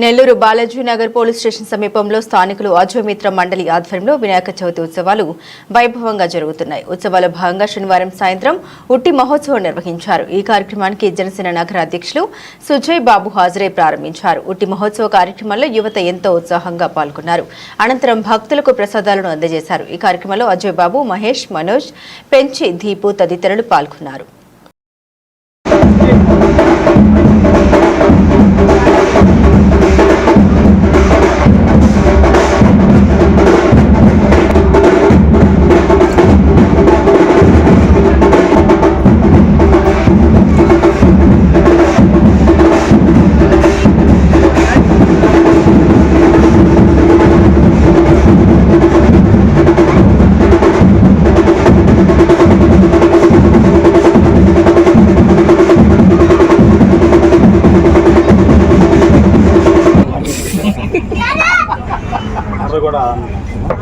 Nellore Balaji Nagar police station సమీపంలో స్థానికులు అజోమిత్ర మండలి ఆధ్వర్యంలో వినాయక చవితి ఉత్సవాలు వైభవంగా జరుగుతున్నాయి. ఉత్సవాల భాగంగా శనివారం సాయంత్రం ఉట్టి మహోత్సవం నిర్వహించారు. ఈ కార్యక్రమానికి జనసేన నగర అధ్యక్షులు సుజయ్ బాబు హాజరై ప్రారంభించారు. ఉట్టి మహోత్సవ కార్యక్రమంలో యువత ఎంతో ఉత్సాహంగా పాల్గొన్నారు. అనంతరం భక్తులకు ప్రసాదాలను అందజేశారు. ఈ కార్యక్రమంలో అజయ్ బాబు, మహేష్, మనోజ్, పెంచి, దీపు తదితరులు పాల్గొన్నారు.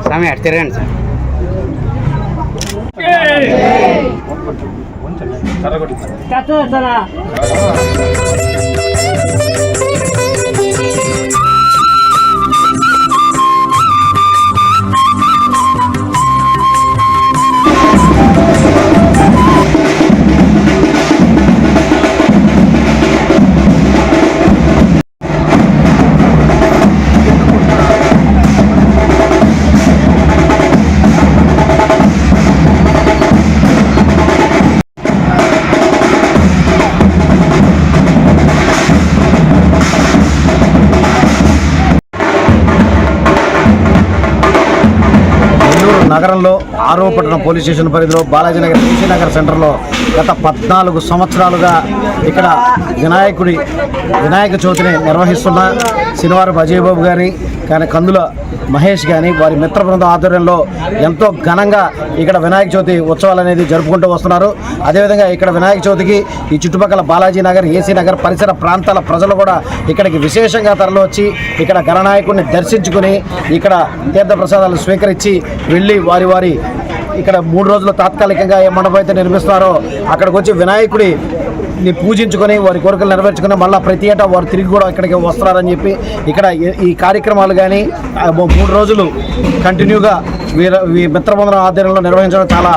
స్వామి అటు తిరగండి సార్. నగరంలో ఆరోపట్నం పోలీస్ స్టేషన్ పరిధిలో బాలాజీ నగర్ టీసీ నగర్ సెంటర్లో గత 14 సంవత్సరాలుగా ఇక్కడ వినాయక చవితిని నిర్వహిస్తున్న శనివారం అజయ్ బాబు గారి కానీ కందుల మహేష్ కానీ వారి మిత్ర బృందం ఆధ్వర్యంలో ఎంతో ఘనంగా ఇక్కడ వినాయక చవితి ఉత్సవాలు అనేది జరుపుకుంటూ వస్తున్నారు. అదేవిధంగా ఇక్కడ వినాయక చవితికి ఈ చుట్టుపక్కల బాలాజీ నగర్, ఏసీ నగర్ పరిసర ప్రాంతాల ప్రజలు కూడా ఇక్కడికి విశేషంగా తరలివచ్చి ఇక్కడ గణనాయకుడిని దర్శించుకుని ఇక్కడ తీర్థప్రసాదాలు స్వీకరించి వెళ్ళి వారి ఇక్కడ 3 రోజులు తాత్కాలికంగా ఏ మండపం అయితే నిర్మిస్తున్నారో అక్కడికి వచ్చి వినాయకుడిని పూజించుకొని వారి కోరికలు నెరవేర్చుకుని మళ్ళీ ప్రతి ఏటా వారు తిరిగి కూడా ఇక్కడికి వస్తున్నారని చెప్పి ఇక్కడ ఈ కార్యక్రమాలు కానీ 3 రోజులు కంటిన్యూగా మిత్రబృందం ఆధ్వర్యంలో నిర్వహించడం చాలా